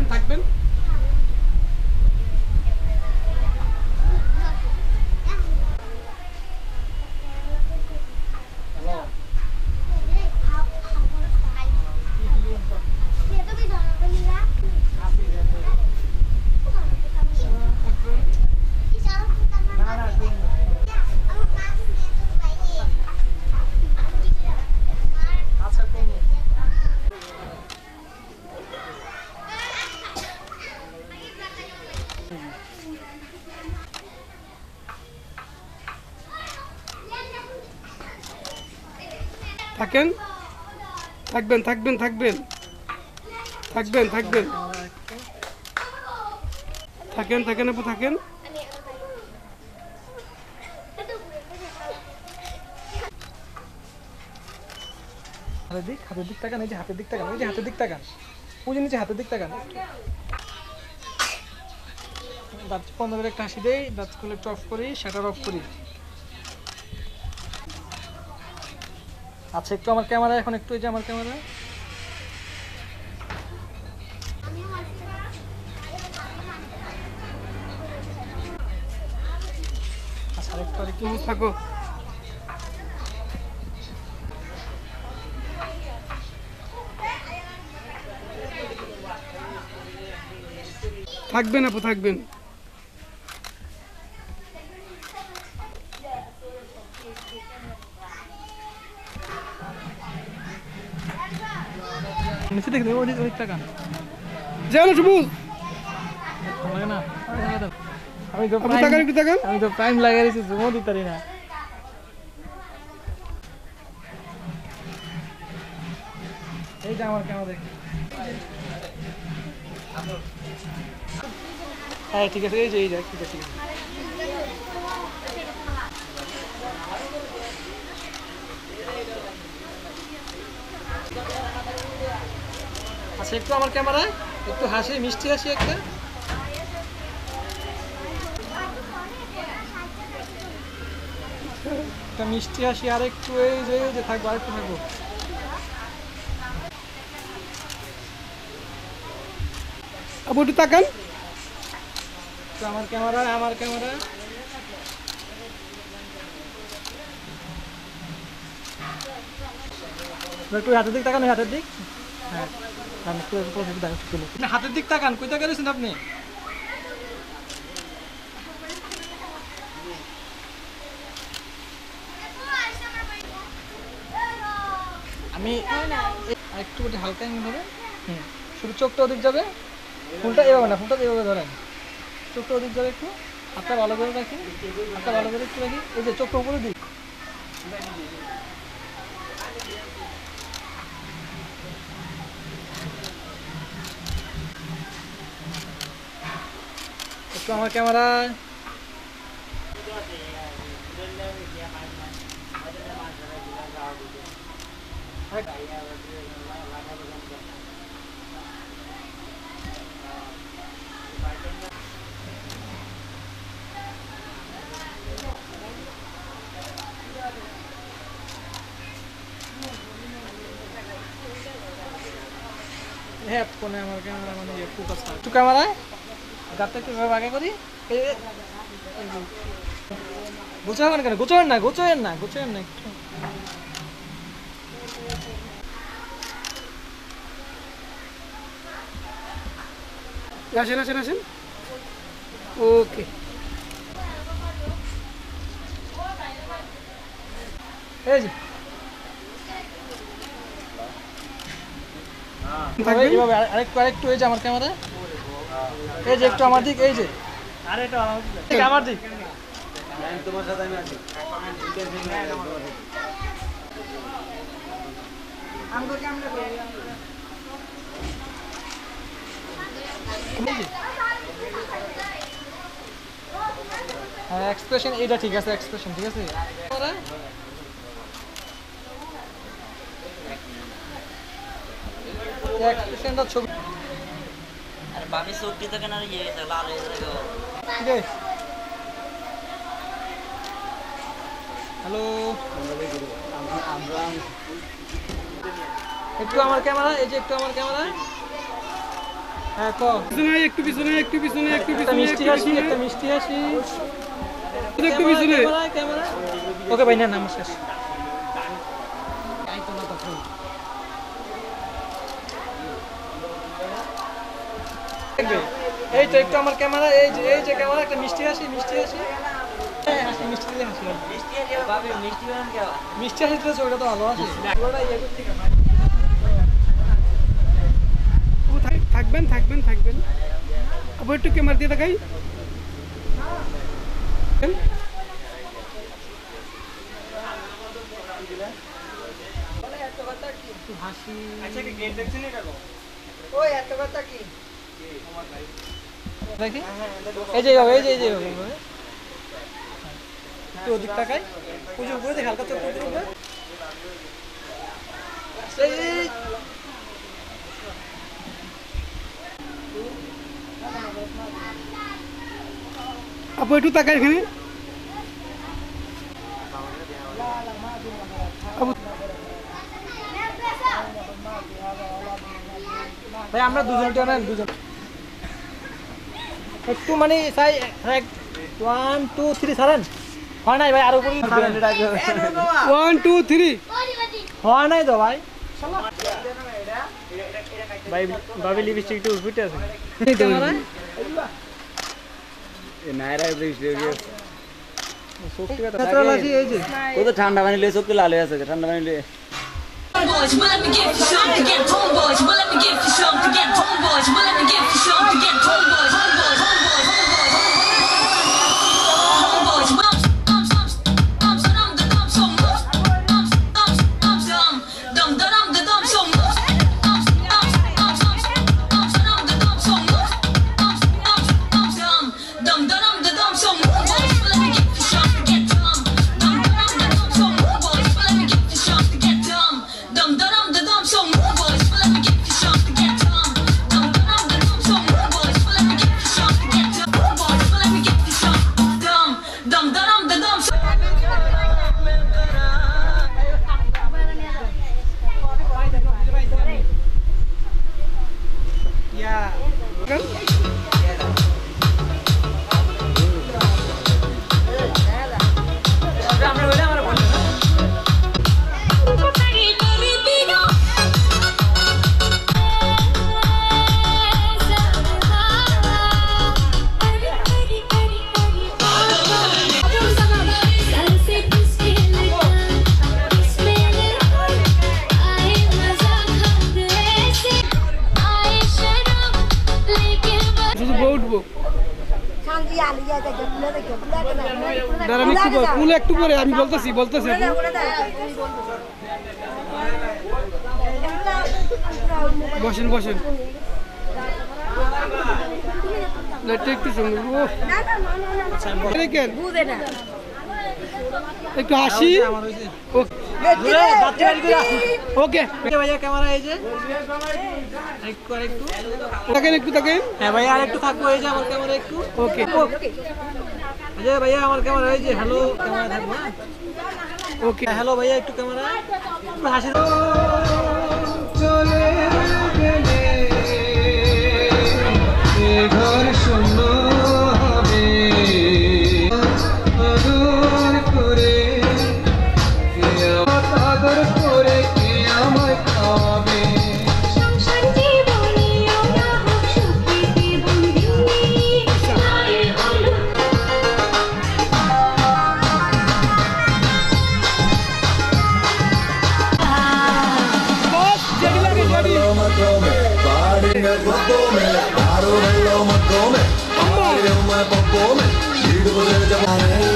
থাকবেন থাকবেন। থাকেন থাকবেন থাকবেন থাকবেন থাকবেন থাকবেন থাকেন থাকেন আপু থাকেন। হাতের দিক তাকান, এই যে হাতের দিক তাকান, এই যে হাতের দিক তাকান, ওই যে নিচে হাতের দিক তাকান। দাঁত বন্ধ করে একটা হাসি দেই, দাঁত খুলে একটু অফ করি, শাটার অফ করি। আচ্ছা একটু আমার ক্যামেরা, এখন একটু এই যে আমার ক্যামেরা। আচ্ছা আরেকটু আরেকটু থাকো। থাকবেন আপু থাকবেন। নিচে দেখে ওই ওই টাকান জানো সবুজ লাগে না। আমি তো আপু তাকান একটু তাকান। আমি তো টাইম লাগিয়ে দিয়েছি, জুমও দিতে পারি না। এইটা আমার ক্যামেরা দেখ। হ্যাঁ ঠিক আছে, এই যে এই যে ঠিক আছে ঠিক আছে। আচ্ছা একটু আমার ক্যামেরায় একটু হাসি, মিষ্টি হাসি একটা। একটা মিষ্টি হাসি আর একটু এই যে থাকবো, আর একটু থাকবো। আপু একটু তাকান। তো আমার ক্যামেরা, আমার ক্যামেরা। একটু হাতের দিক তাকান, হাতের দিক। হ্যাঁ হাতের দিক তাকান, কই তাকাইছেন আপনি? আমি একটু হালকা হবে। শুধু চোখটা ওদিক যাবে, ফুলটা এভাবে না, ফুলটা এভাবে ধরেন, চোখটা ওদিক যাবে একটু। হাতটা ভালো করে রাখি, হাতটা ভালো করে একটু রাখি, এই যে চোখটা উপরে দিই। একটু আমার ক্যামেরা। হ্যাঁ কোনে আমার ক্যামেরা মানে ফোকাস একটু ক্যামেরায় গাড়টা একটু আগে করি। গোছাবেন কেন? গোছাবেন না, গোছাবেন না, গোছাবেন না একটু। আসেন আসেন আসেন। ওকে এই যে এইভাবে আরেকটু আরেকটু, এই যে আমার ক্যামেরা, এই যে একটু আমার দিক, এই যে আমার দিক। তোমার সাথে আমি আছি। এক্সপ্রেশন এইটা ঠিক আছে, এক্সপ্রেশন ঠিক আছে। এক্সপ্রেশনটা ছবি আরে বাকি চোখটি থেকে না ইয়ে গেছে লাল হয়ে গেছে। হ্যালো একটু আমার ক্যামেরা, এই যে একটু আমার ক্যামেরা। হ্যাঁ ক পিছনে আয়, একটু পিছনে, একটু পিছনে, একটু একটা পিছনে, মিষ্টি একটু হাসি পিছনে, একটা মিষ্টি হাসি একটু পিছনে। ক্যামেরা ওকে ভাই না আমার শেষ এই তো একটু আমার ক্যামেরা এই যে ক্যামেরা একটা মিষ্টি হাসি হ্যাঁ হাসি মিষ্টি দিয়ে হাসি মিষ্টি হাসি তো ছবিটা তো ভালো আছে ও, থাকবেন থাকবেন থাকবেন। আবার একটু ক্যামেরা দিয়ে দেখাই। হাসি দেখি এই যে একটু ওদিক তাকাই পুজো উপরে দেখি হালকা চোখ উপরে আপু একটু তাকাই এখানে। আপু ভাই আমরা দুজন একটু মানে চাই 1 2 3 ছাড়েন হয় নাই ভাই আর উপরে 1 2 3 হয় নাই তো ভাই ভাই ভাবি লিপস্টিক একটু উঠে আছে ও তো ঠান্ডা পানি লিয়ে চোখ লাল হয়ে আছে ঠান্ডা পানি লিয়ে Homeboys, well let me get you some to get homeboys, well let me get you some to get homeboys, well let me get you some to get homeboys, দাঁড়ান একটু পরে, কুলে একটু পরে আমি বলতেছি বসেন লাইটটা একটু সুন্দর। একটু হাসি। ওকে ভাইয়া ক্যামেরা এই যে একটু থাকেন। হ্যাঁ ভাইয়া আর একটু থাকবো এই যে আমার ক্যামেরা একটু ওকে ভাইয়া আমার ক্যামেরা এই যে হ্যালো ক্যামেরা থাকবো ওকে হ্যালো ভাইয়া একটু ক্যামেরা হাসি চলে গেলে ঘর শূন্য হবে আদর করে কে আমায় খাবে সংসার জীবনে ওরা হোক সুখী বন্ধুনি Come on.